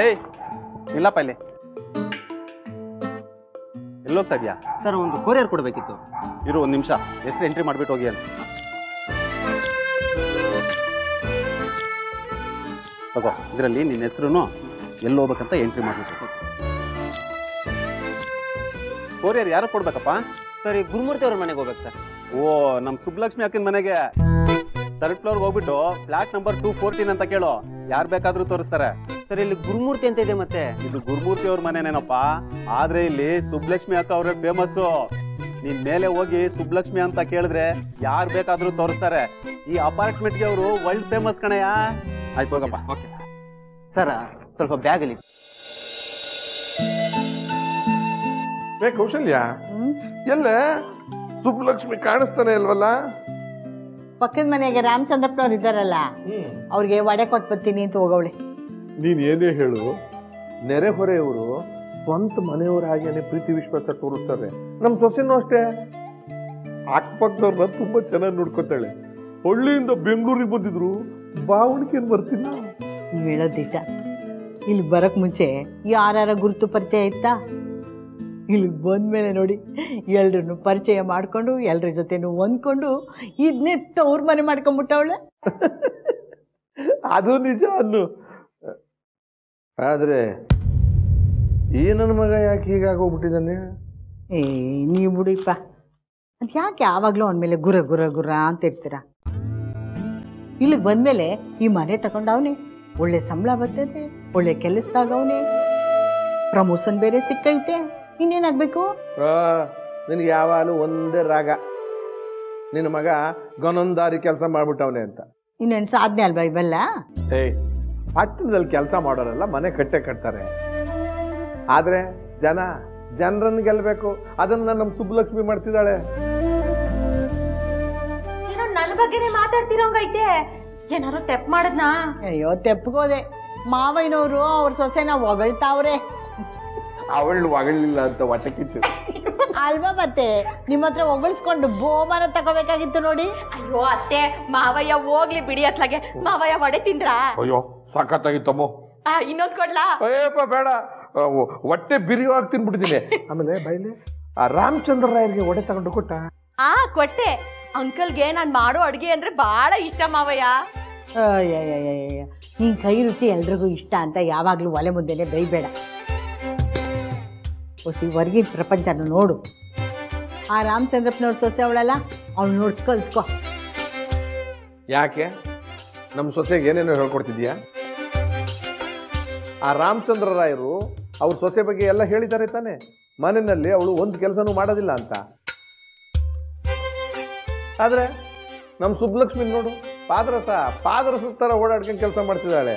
ಏಯ್ ಇಲ್ಲಪ್ಪ ಇಲ್ಲಿ ಎಲ್ಲೋಗ್ತಾ ಇದೆಯಾ? ಸರ್ ಒಂದು ಕೊರಿಯರ್ ಕೊಡಬೇಕಿತ್ತು. ಇರು ಒಂದು ನಿಮಿಷ, ಹೆಸರು ಎಂಟ್ರಿ ಮಾಡಿಬಿಟ್ಟು ಹೋಗಿ ಅಂತ. ತಗೋ, ಇದರಲ್ಲಿ ನಿನ್ನ ಹೆಸರು ಎಲ್ಲಿ ಹೋಗ್ಬೇಕಂತ ಎಂಟ್ರಿ ಮಾಡಿಬಿಟ್ಟು. ಕೊರಿಯರ್ ಯಾರು ಕೊಡ್ಬೇಕಪ್ಪ? ಸರ್ ಈ ಗುರುಮೂರ್ತಿ ಅವ್ರ ಮನೆಗೆ ಹೋಗ್ಬೇಕು ಸರ್. ಓ, ನಮ್ಮ ಸುಬ್ಲಕ್ಷ್ಮಿ ಅಕ್ಕನ ಮನೆಗೆ. ಥರ್ಡ್ ಫ್ಲೋರ್ ಹೋಗ್ಬಿಟ್ಟು ಫ್ಲಾಟ್ ನಂಬರ್ 214 ಅಂತ ಕೇಳು, ಯಾರು ಬೇಕಾದ್ರೂ ತೋರಿಸ್ತಾರೆ. ಸರ್ ಇಲ್ಲಿ ಗುರುಮೂರ್ತಿ ಅಂತ ಇದೆ. ಮತ್ತೆ ಇದು ಗುರುಮೂರ್ತಿ ಅವ್ರ ಮನೆನೇನಪ್ಪ, ಆದ್ರೆ ಇಲ್ಲಿ ಸುಬ್ಲಕ್ಷ್ಮಿ ಅಕ್ಕ ಅವ್ರ ಫೇಮಸ್ಸು. ನೀನ್ ಮೇಲೆ ಹೋಗಿ ಸುಬ್ಲಕ್ಷ್ಮಿ ಅಂತ ಕೇಳಿದ್ರೆ ಯಾರು ಬೇಕಾದ್ರೂ ತೋರಿಸ್ತಾರೆ. ಈ ಅಪಾರ್ಟ್ಮೆಂಟ್ಗೆ ಅವರು ವರ್ಲ್ಡ್ ಫೇಮಸ್ ಕಣಯ್ಯ. ಆಯ್ತು ಹೋಗಪ್ಪ. ಓಕೆ ಸರ್, ಸ್ವಲ್ಪ ಬ್ಯಾಗಲ್ಲಿ. ಕೌಶಲ್ಯ, ಎಲ್ಲ ಸುಬ್ಬಲಕ್ಷ್ಮಿ ಕಾಣಿಸ್ತಾನೆ ಇಲ್ವಲ್ಲ? ಪಕ್ಕದ ಮನೆಗೆ ರಾಮಚಂದ್ರಪ್ಪನವ್ರು ಇದ್ದಾರಲ್ಲ, ಅವ್ರಿಗೆ ವಡೆ ಕೊಟ್ಟು ಬರ್ತೀನಿ ಅಂತ ಹೋಗವಳೆ. ನೀನ್ ಏನೇ ಹೇಳು, ನೆರೆಹೊರೆಯವರು ಸ್ವಂತ ಮನೆಯವ್ರ ಹಾಗೇನೆ ಪ್ರೀತಿ ವಿಶ್ವಾಸ ತೋರಿಸ್ತಾರೆ. ನಮ್ ಸೊಸೆನೂ ಅಷ್ಟೇ, ಅಕ್ಕಪಕ್ಕದವ್ರನ್ನ ತುಂಬಾ ಚೆನ್ನಾಗಿ ನೋಡ್ಕೊತಾಳೆ. ಹಳ್ಳಿಯಿಂದ ಬೆಂಗಳೂರಿಗೆ ಬಂದಿದ್ರು ಬಾವಣಿಗೆ ಬರ್ತಿಲ್ಲ. ನೀವು ಹೇಳೋದಿಟ್ಟ. ಇಲ್ಲಿ ಬರಕ್ ಮುಂಚೆ ಯಾರ ಗುರುತು ಪರಿಚಯ ಇತ್ತಾ? ಇಲ್ಲಿಗೆ ಬಂದ್ಮೇಲೆ ನೋಡಿ ಎಲ್ರನ್ನು ಪರಿಚಯ ಮಾಡ್ಕೊಂಡು ಎಲ್ರ ಜೊತೆನೂ ಹೊಂದ್ಕೊಂಡು ಇದನ್ನೇ ತವ್ರ ಮನೆ ಮಾಡ್ಕೊಂಡ್ಬಿಟ್ಟವಳೆ. ಅದು ನಿಜ ಅನ್ನು. ಆದ್ರೆ ಈ ನನ್ನ ಮಗ ಯಾಕೆ ಹೀಗಾಗೋಗ್ಬಿಟ್ಟಿದ್ದಾನೆ? ಏ ನೀವು ಬಿಡಿಪ್ಪ, ಅದು ಯಾಕೆ ಯಾವಾಗಲೂ ಅವನ ಮೇಲೆ ಗುರ ಗುರ ಗುರ ಅಂತ ಇರ್ತೀರ? ಇಲ್ಲಿಗೆ ಬಂದಮೇಲೆ ಈ ಮನೆ ತಗೊಂಡವನೇ, ಒಳ್ಳೆ ಸಂಬಳ ಬರ್ತೈತೆ, ಒಳ್ಳೆ ಕೆಲಸದಾಗವನೇ, ಪ್ರಮೋಷನ್ ಬೇರೆ ಸಿಕ್ಕೈತೆ, ಇನ್ನೇನಾಗಬೇಕು? ನಿನಗೆ ಯಾವಾಗಲೂ ಒಂದೇ ರಾಗ, ನಿನ್ನ ಮಗ ಗನೊಂದಾರಿ ಕೆಲಸ ಮಾಡ್ಬಿಟ್ಟವನೆ ಅಂತ. ಇನ್ನೇನು ಸಾಧನೆ ಅಲ್ವಾ ಇವೆಲ್ಲ? ಏಯ್, ಪಟ್ಟಣದಲ್ಲಿ ಕೆಲಸ ಮಾಡೋರೆಲ್ಲ ಮನೆ ಕಟ್ತಾರೆ. ಆದ್ರೆ ಜನರನ್ನು ಗೆಲ್ಬೇಕು, ಅದನ್ನ ನಮ್ಮ ಸುಬ್ಬಲಕ್ಷ್ಮಿ ಮಾಡ್ತಿದ್ದಾಳೆ. ಏನೋ ನನ್ನ ಬಗ್ಗೆನೇ ಮಾತಾಡ್ತಿರೋಂಗೈತೆ. ಏನಾರು ತೆಪ್ ಮಾಡದ್ನಾ? ಅಯ್ಯೋ ತೆಪ್ಪಗೋದೆ, ಮಾವಯ್ಯನವರು ಅವ್ರ ಸೊಸೆನ ಹೊಗಳ್ತಾವ್ರೆ. ಅವಳು ಹೊಗಳಿಲ್ಲ ಅಂತ ಹೊಟ್ಟೆ ಕಿಚ್ಚು ಅಲ್ವಾ? ಮತ್ತೆ ನಿಮ್ಮ ಹತ್ರ ಹೊಗಳಿಸ್ಕೊಂಡು ಬಹುಮಾನ ತಗೋಬೇಕಾಗಿತ್ತು ನೋಡಿ. ಅಯ್ಯೋ ಅತ್ತೆ, ಮಾವಯ್ಯ ಹೋಗ್ಲಿ ಬಿಡಿ ಅತ್ಲಾಗೆ. ಮಾವಯ್ಯ ವಡೆ ತಿಂದ್ರಾ? ಅಯ್ಯೋ ಸಾಕತ್ತಾಗಿತ್ತಮ್ಮ. ಇನ್ನೊಂದ್ ಕೊಡ್ಲಾ? ಅಯ್ಯಪ್ಪ ಬೇಡ, ಹೊಟ್ಟೆ ಬಿರಿಯುವಾಗ ತಿನ್ಬಿಟ್ಟಿದ್ದೀನಿ. ಆಮೇಲೆ ಬೈಲಿ ಆ ರಾಮಚಂದ್ರ ರಾಯರಿಗೆ ಒಡೆ ತಗೊಂಡು ಕೊಟ್ಟ. ಕೊಟ್ಟೆ. ಅಂಕಲ್ಗೆ ನಾನ್ ಮಾಡೋ ಅಡ್ಗೆ ಅಂದ್ರೆ ಬಹಳ ಇಷ್ಟ ಮಾವಯ್ಯ. ಅಯ್ಯಯ್ಯಯ್ಯ, ನೀನ್ ಕೈ ರುಚಿ ಎಲ್ರಿಗೂ ಇಷ್ಟ ಅಂತ ಯಾವಾಗ್ಲೂ ಒಲೆ ಮುದ್ದೆನೆ ಬೈಬೇಡ. ಹೊಸಿ ಹೊರಗಿನ ಪ್ರಪಂಚನ ನೋಡು. ಆ ರಾಮಚಂದ್ರಪ್ಪನವ್ರ ಸೊಸೆ ಅವಳಲ್ಲ, ಅವ್ಳು ನೋಡಿ ಕಲ್ತ್ಕೊ. ಯಾಕೆ ನಮ್ಮ ಸೊಸೆಗೆ ಏನೇನೋ ಹೇಳ್ಕೊಡ್ತಿದ್ಯಾ? ಆ ರಾಮಚಂದ್ರ ರಾಯರು ಅವ್ರ ಸೊಸೆ ಬಗ್ಗೆ ಎಲ್ಲ ಹೇಳಿದ್ದಾರೆ ತಾನೆ. ಮನೆಯಲ್ಲಿ ಅವಳು ಒಂದು ಕೆಲಸನೂ ಮಾಡೋದಿಲ್ಲ ಅಂತ. ಆದ್ರೆ ನಮ್ಮ ಸುಬ್ಬಲಕ್ಷ್ಮಿ ನೋಡು, ಪಾದರಸ ಥರ ಓಡಾಡ್ಕೊಂಡು ಕೆಲಸ ಮಾಡ್ತಿದ್ದಾಳೆ.